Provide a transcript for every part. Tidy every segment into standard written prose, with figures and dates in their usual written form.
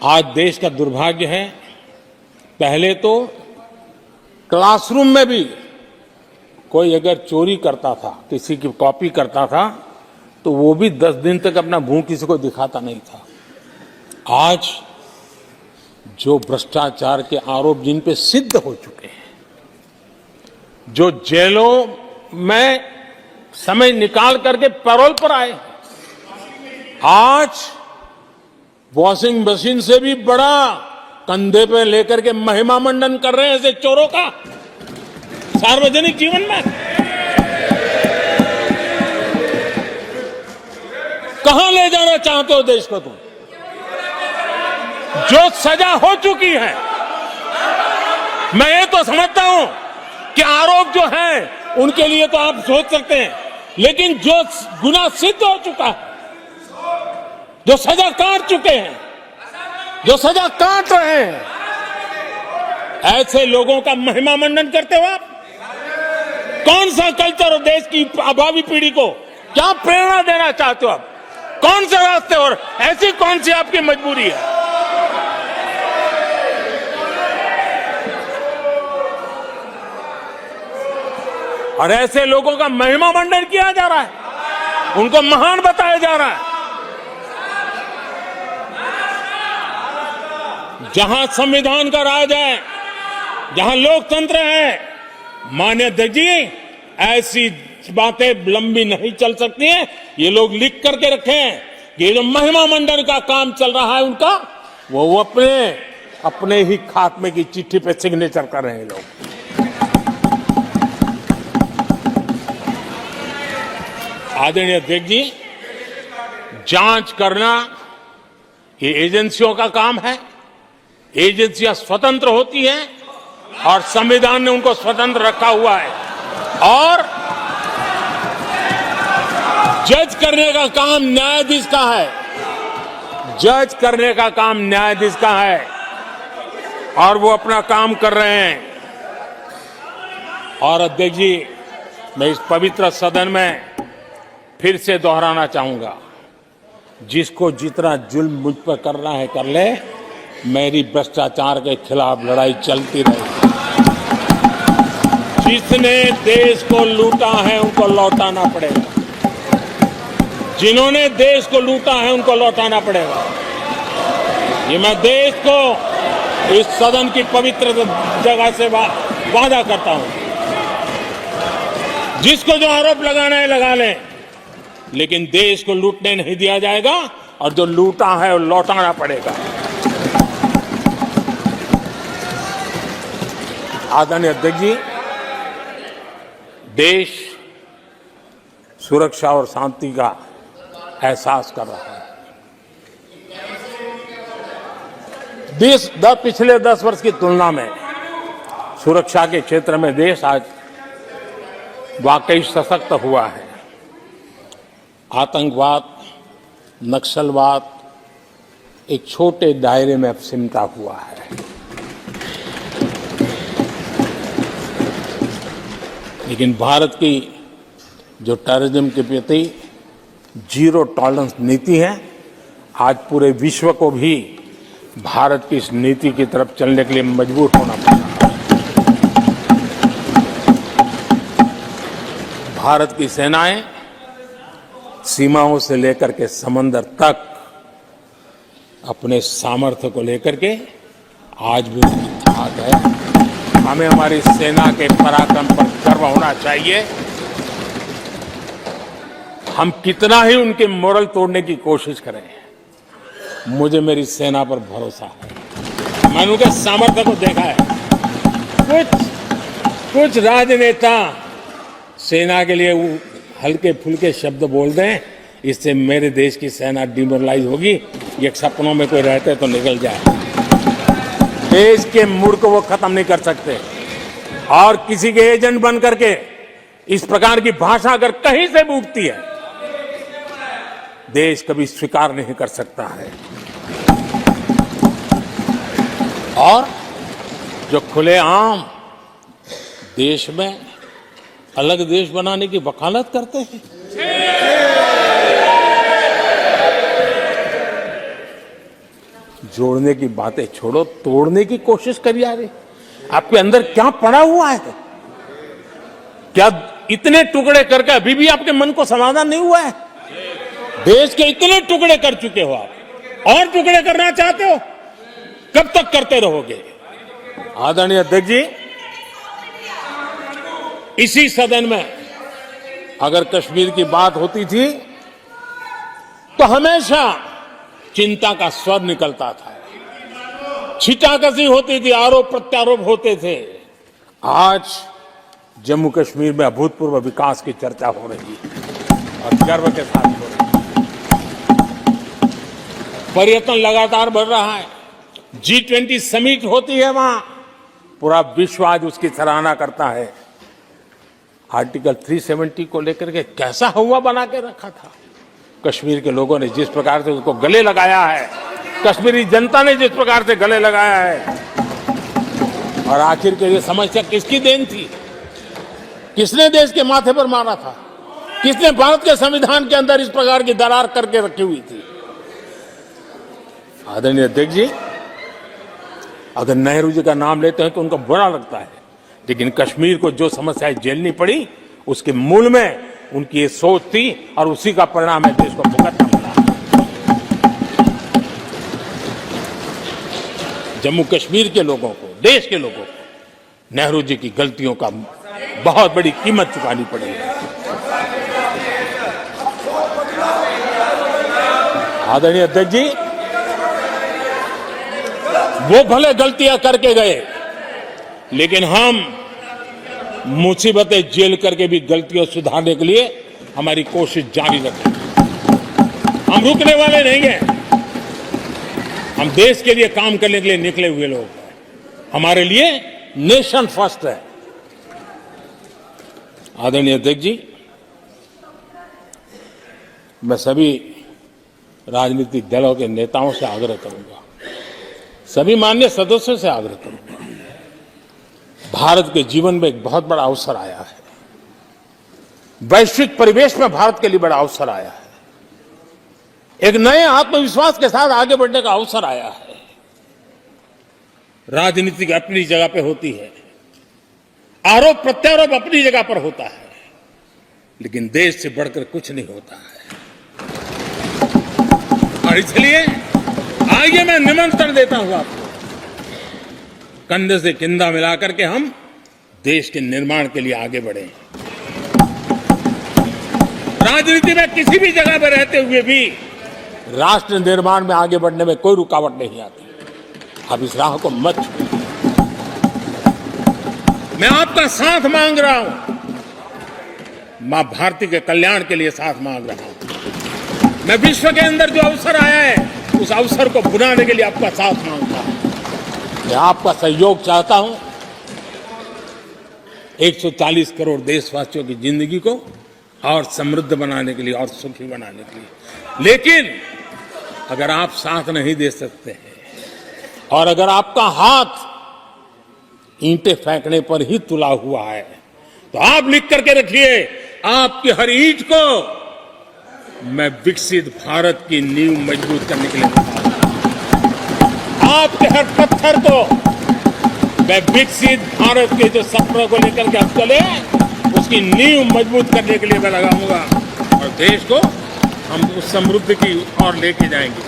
आज देश का दुर्भाग्य है, पहले तो क्लासरूम में भी कोई अगर चोरी करता था, किसी की कॉपी करता था, तो वो भी 10 दिन तक अपना मुंह किसी को दिखाता नहीं था। आज जो भ्रष्टाचार के आरोप जिन पे सिद्ध हो चुके हैं, जो जेलों में समय निकाल करके पैरोल पर आए, आज वॉशिंग मशीन से भी बड़ा कंधे पे लेकर के महिमा मंडन कर रहे हैं ऐसे चोरों का सार्वजनिक जीवन में। कहां ले जाना चाहते हो देश को तुम? जो सजा हो चुकी है, मैं ये तो समझता हूं कि आरोप जो है उनके लिए तो आप सोच सकते हैं, लेकिन जो गुनाह सिद्ध हो चुका है, जो सजा काट चुके हैं, जो सजा काट रहे हैं, ऐसे लोगों का महिमा मंडन करते हो आप? कौन सा कल्चर और देश की भावी पीढ़ी को क्या प्रेरणा देना चाहते हो आप? कौन से रास्ते और ऐसी कौन सी आपकी मजबूरी है? और ऐसे लोगों का महिमा मंडन किया जा रहा है, उनको महान बताया जा रहा है। जहां संविधान का राज है, जहां लोकतंत्र है, माननीय अध्यक्ष जी, ऐसी बातें लंबी नहीं चल सकती हैं। ये लोग लिख करके रखे हैं कि ये जो महिमा मंडन का काम चल रहा है उनका, वो अपने ही खात्मे की चिट्ठी पे सिग्नेचर कर रहे हैं लोग। आदरणीय अध्यक्ष जी, जांच करना ये एजेंसियों का काम है। एजेंसियां स्वतंत्र होती हैं और संविधान ने उनको स्वतंत्र रखा हुआ है, और जज करने का काम न्यायाधीश का है। जज करने का काम न्यायाधीश का है और वो अपना काम कर रहे हैं। और अध्यक्ष जी, मैं इस पवित्र सदन में फिर से दोहराना चाहूंगा, जिसको जितना जुल्म मुझ पर करना है कर ले, मेरी भ्रष्टाचार के खिलाफ लड़ाई चलती रहेगी। जिसने देश को लूटा है उनको लौटाना पड़ेगा, जिन्होंने देश को लूटा है उनको लौटाना पड़ेगा। ये मैं देश को इस सदन की पवित्र जगह से वादा करता हूं। जिसको जो आरोप लगाना है लगा लें, लेकिन देश को लूटने नहीं दिया जाएगा, और जो लूटा है वो लौटाना पड़ेगा। आदरणीय अध्यक्ष जी, देश सुरक्षा और शांति का एहसास कर रहा है। देश पिछले 10 वर्ष की तुलना में सुरक्षा के क्षेत्र में देश आज वाकई सशक्त हुआ है। आतंकवाद, नक्सलवाद एक छोटे दायरे में अब सिमटा हुआ है। लेकिन भारत की जो टेररिज्म के प्रति जीरो टॉलरेंस नीति है, आज पूरे विश्व को भी भारत की इस नीति की तरफ चलने के लिए मजबूर होना पड़ा। भारत की सेनाएं सीमाओं से लेकर के समंदर तक अपने सामर्थ्य को लेकर के आज भी आग है। हमें हमारी सेना के पराक्रम पर गर्व होना चाहिए। हम कितना ही उनके मोरल तोड़ने की कोशिश करें, मुझे मेरी सेना पर भरोसा है। मैंने उनके सामर्थ्य को देखा है। कुछ राजनेता सेना के लिए हल्के फुल्के शब्द बोल दें, इससे मेरे देश की सेना डिमोरलाइज होगी। ये सपनों में कोई रहते तो निकल जाए। देश के मूड को वो खत्म नहीं कर सकते, और किसी के एजेंट बन करके इस प्रकार की भाषा अगर कहीं से भी उठती है, देश कभी स्वीकार नहीं कर सकता है। और जो खुलेआम देश में अलग देश बनाने की वकालत करते हैं, जोड़ने की बातें छोड़ो, तोड़ने की कोशिश करिए। यार आपके अंदर क्या पड़ा हुआ है? क्या इतने टुकड़े करके अभी भी आपके मन को समाधान नहीं हुआ है? देश के इतने टुकड़े कर चुके हो आप, और टुकड़े करना चाहते हो? कब तक करते रहोगे? आदरणीय अध्यक्ष जी, इसी सदन में अगर कश्मीर की बात होती थी तो हमेशा चिंता का स्वर निकलता था, छिटाकशी होती थी, आरोप प्रत्यारोप होते थे। आज जम्मू कश्मीर में अभूतपूर्व विकास की चर्चा हो रही है और गर्व के साथ हो रही है। पर्यटन लगातार बढ़ रहा है, G20 समिट होती है वहां, पूरा विश्व आज उसकी सराहना करता है। आर्टिकल 370 को लेकर के कैसा हुआ बना के रखा था। कश्मीर के लोगों ने जिस प्रकार से उसको गले लगाया है, कश्मीरी जनता ने जिस प्रकार से गले लगाया है, और आखिर के ये समस्या किसकी देन थी? किसने देश के माथे पर मारा था? किसने भारत के संविधान के अंदर इस प्रकार की दरार करके रखी हुई थी? आदरणीय अध्यक्ष जी, अगर नेहरू जी का नाम लेते हैं तो उनको बुरा लगता है, लेकिन कश्मीर को जो समस्याएं झेलनी पड़ी उसके मूल में उनकी ये सोच थी और उसी का परिणाम है देश को भुगतना पड़ा। जम्मू कश्मीर के लोगों को, देश के लोगों को नेहरू जी की गलतियों का बहुत बड़ी कीमत चुकानी पड़ी है। आदरणीय अध्यक्ष जी, वो भले गलतियां करके गए, लेकिन हम मुसीबतें झेल करके भी गलतियों सुधारने के लिए हमारी कोशिश जारी रखें। हम रुकने वाले नहीं हैं। हम देश के लिए काम करने के लिए निकले हुए लोग हैं। हमारे लिए नेशन फर्स्ट है। आदरणीय अध्यक्ष जी, मैं सभी राजनीतिक दलों के नेताओं से आग्रह करूंगा, सभी माननीय सदस्यों से आग्रह करूंगा, भारत के जीवन में एक बहुत बड़ा अवसर आया है। वैश्विक परिवेश में भारत के लिए बड़ा अवसर आया है। एक नए आत्मविश्वास के साथ आगे बढ़ने का अवसर आया है। राजनीति अपनी जगह पे होती है, आरोप प्रत्यारोप अपनी जगह पर होता है, लेकिन देश से बढ़कर कुछ नहीं होता है। और इसलिए आइए मैं निमंत्रण देता हूं आपको, कंधे से कंधा मिलाकर के हम देश के निर्माण के लिए आगे बढ़े। राजनीति में किसी भी जगह पर रहते हुए भी राष्ट्र निर्माण में आगे बढ़ने में कोई रुकावट नहीं आती। अब इस राह को मत छोड़िए। मैं आपका साथ मांग रहा हूं, मां भारती के कल्याण के लिए साथ मांग रहा हूं। मैं विश्व के अंदर जो अवसर आया है उस अवसर को बुलाने के लिए आपका साथ मांगता हूं। मैं आपका सहयोग चाहता हूं 140 करोड़ देशवासियों की जिंदगी को और समृद्ध बनाने के लिए और सुखी बनाने के लिए। लेकिन अगर आप साथ नहीं दे सकते हैं और अगर आपका हाथ ईंटें फेंकने पर ही तुला हुआ है, तो आप लिख करके रखिए, आपकी हर ईंट को मैं विकसित भारत की नींव मजबूत करने के लिए लगाऊंगा। आपके हर पत्थर को मैं विकसित भारत के जो सपनों को लेकर के आप चले उसकी नींव मजबूत करने के लिए मैं लगाऊंगा और देश को हम उस समृद्धि की ओर लेके जाएंगे।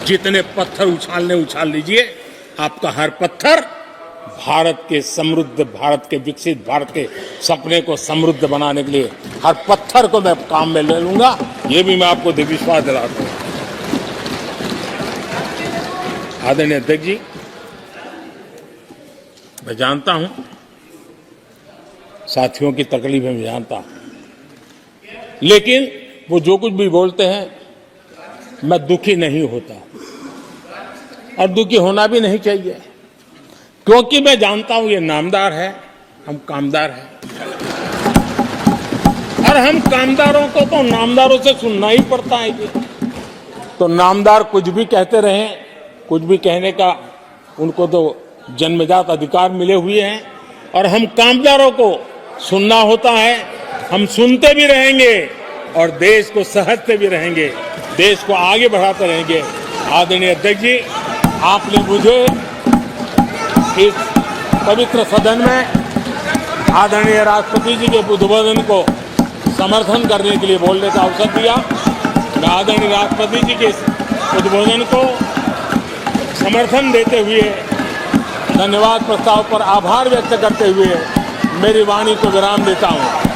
जितने पत्थर उछाल लीजिए, आपका हर पत्थर भारत के समृद्ध, भारत के विकसित भारत के सपने को समृद्ध बनाने के लिए हर पत्थर को मैं काम में ले लूंगा। ये भी मैं आपको विश्वास दिलाता हूं। आदरणीय अध्यक्ष जी, मैं जानता हूं साथियों की तकलीफें मैं जानता हूं, लेकिन वो जो कुछ भी बोलते हैं मैं दुखी नहीं होता और दुखी होना भी नहीं चाहिए, क्योंकि मैं जानता हूं ये नामदार है, हम कामदार हैं और हम कामदारों को तो नामदारों से सुनना ही पड़ता है। जी तो नामदार कुछ भी कहते रहे, कुछ भी कहने का उनको तो जन्मजात अधिकार मिले हुए हैं और हम कामदारों को सुनना होता है। हम सुनते भी रहेंगे और देश को सहजते भी रहेंगे, देश को आगे बढ़ाते रहेंगे। आदरणीय अध्यक्ष जी, आपने मुझे इस पवित्र सदन में आदरणीय राष्ट्रपति जी के उद्बोधन को समर्थन करने के लिए बोलने का अवसर दिया। मैं आदरणीय राष्ट्रपति जी के उद्बोधन को समर्थन देते हुए धन्यवाद प्रस्ताव पर आभार व्यक्त करते हुए मेरी वाणी को विराम देता हूँ।